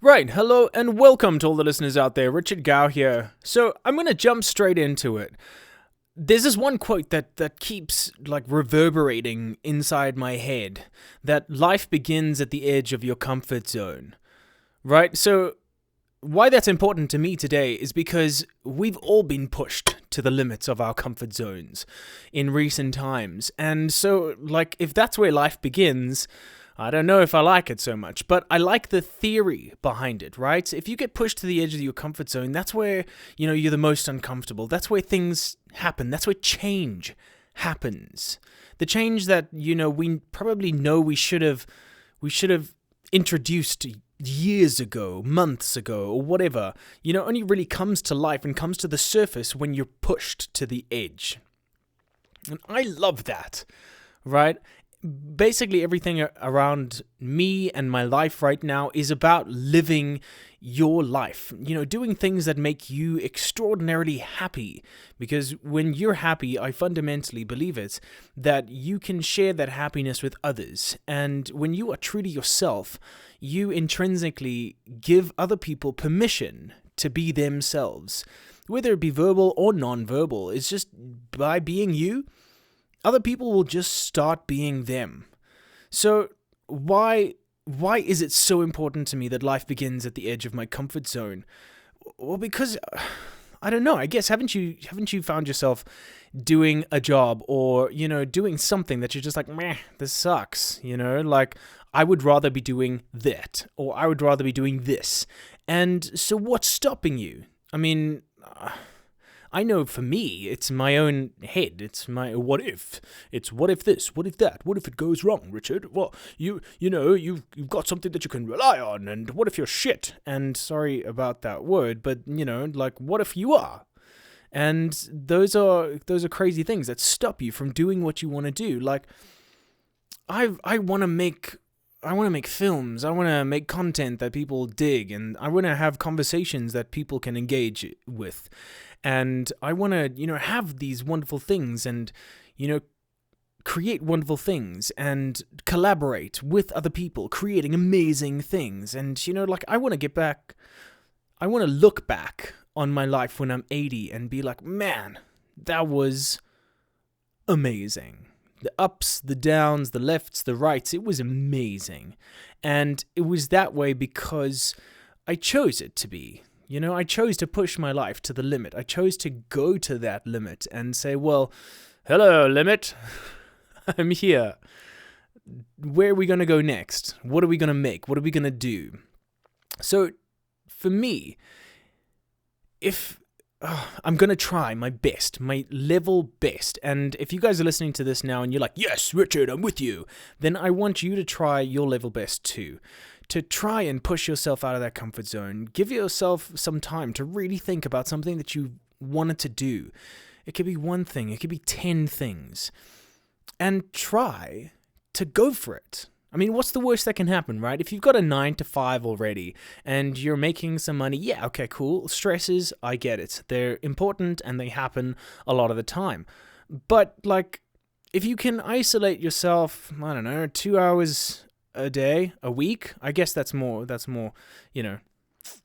Right, hello and welcome to all the listeners out there. Richard Gow here. So I'm going to jump straight into it. There's this one quote that keeps reverberating inside my head, that life begins at the edge of your comfort zone. Right? So why that's important to me today is because we've all been pushed to the limits of our comfort zones in recent times. And so, if that's where life begins, I don't know if I like it so much, but I like the theory behind it, right? If you get pushed to the edge of your comfort zone, that's where, you're the most uncomfortable. That's where things happen. That's where change happens. The change that, we probably know we should have introduced years ago, months ago, or whatever, only really comes to life and comes to the surface when you're pushed to the edge. And I love that, right? Basically, everything around me and my life right now is about living your life, doing things that make you extraordinarily happy. Because when you're happy, I fundamentally believe it, that you can share that happiness with others. And when you are true to yourself, you intrinsically give other people permission to be themselves, whether it be verbal or non-verbal. It's just by being you, other people will just start being them. So why is it so important to me that life begins at the edge of my comfort zone? Well, because I don't know. I guess haven't you found yourself doing a job or doing something that you're just like, meh, this sucks. I would rather be doing that, or I would rather be doing this. And so what's stopping you? I mean, I know for me, it's my own head. It's my what if. It's what if this, what if that, what if it goes wrong, Richard? Well, you've got something that you can rely on, and what if you're shit? And sorry about that word, but what if you are? And those are crazy things that stop you from doing what you want to do. I want to make films. I want to make content that people dig, and I want to have conversations that people can engage with. And I want to, have these wonderful things and, create wonderful things and collaborate with other people, creating amazing things. And, I want to get back, I want to look back on my life when I'm 80 and be like, man, that was amazing. The ups, the downs, the lefts, the rights, it was amazing. And it was that way because I chose it to be. I chose to push my life to the limit. I chose to go to that limit and say, well, hello, limit. I'm here. Where are we going to go next? What are we going to make? What are we going to do? So for me, I'm going to try my best, my level best. And if you guys are listening to this now and you're like, yes, Richard, I'm with you, then I want you to try your level best too. To try and push yourself out of that comfort zone. Give yourself some time to really think about something that you wanted to do. It could be one thing. It could be 10 things. And try to go for it. I mean, what's the worst that can happen, right? If you've got a 9 to 5 already and you're making some money, yeah, okay, cool. Stresses, I get it. They're important and they happen a lot of the time. But, if you can isolate yourself, 2 hours a day, a week, I guess that's more,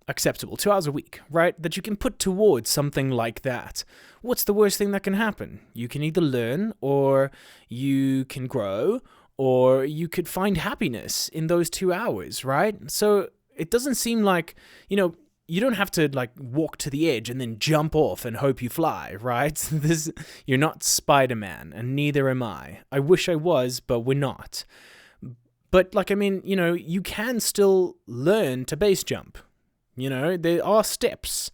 acceptable. 2 hours a week, right? That you can put towards something like that. What's the worst thing that can happen? You can either learn, or you can grow, or you could find happiness in those 2 hours, right? So it doesn't seem like, you don't have to walk to the edge and then jump off and hope you fly, right? You're not Spider-Man, and neither am I. I wish I was, but we're not. But, you can still learn to base jump. There are steps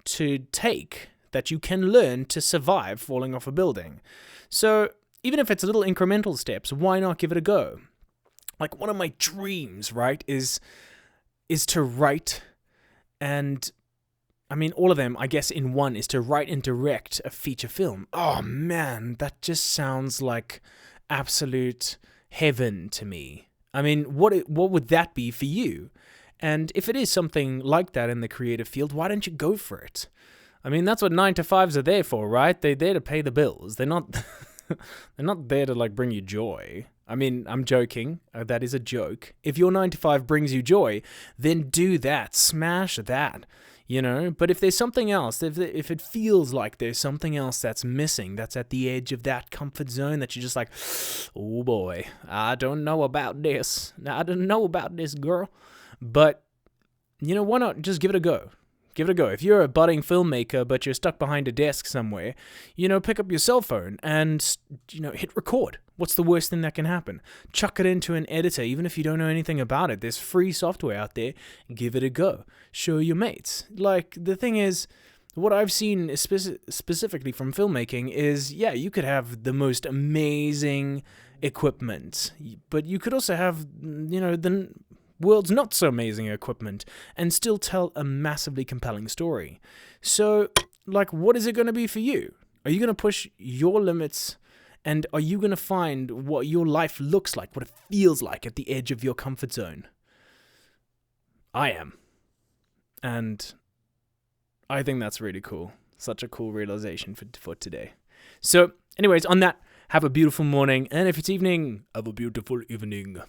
to take that you can learn to survive falling off a building. So, even if it's little incremental steps, why not give it a go? One of my dreams, right, is to write, and, all of them, I guess, in one, is to write and direct a feature film. Oh, man, that just sounds like absolute heaven to me. What would that be for you? And if it is something like that in the creative field, why don't you go for it? That's what 9 to 5s are there for, right? They're there to pay the bills. They're not they're not there to bring you joy. I mean, I'm joking. That is a joke. If your 9 to 5 brings you joy, then do that. Smash that. But if there's something else, if it feels like there's something else that's missing, that's at the edge of that comfort zone that you're just like, oh boy, I don't know about this. I don't know about this, girl. But, why not just give it a go? Give it a go. If you're a budding filmmaker, but you're stuck behind a desk somewhere, pick up your cell phone and, hit record. What's the worst thing that can happen? Chuck it into an editor, even if you don't know anything about it. There's free software out there. Give it a go. Show your mates. Like, the thing is, what I've seen specifically from filmmaking is, yeah, you could have the most amazing equipment, but you could also have, the world's not so amazing equipment and still tell a massively compelling story. So, what is it going to be for you? Are you going to push your limits, and are you going to find what your life looks like, what it feels like at the edge of your comfort zone? I am. And I think that's really cool. Such a cool realization for today. So, anyways, on that, have a beautiful morning, and if it's evening, have a beautiful evening.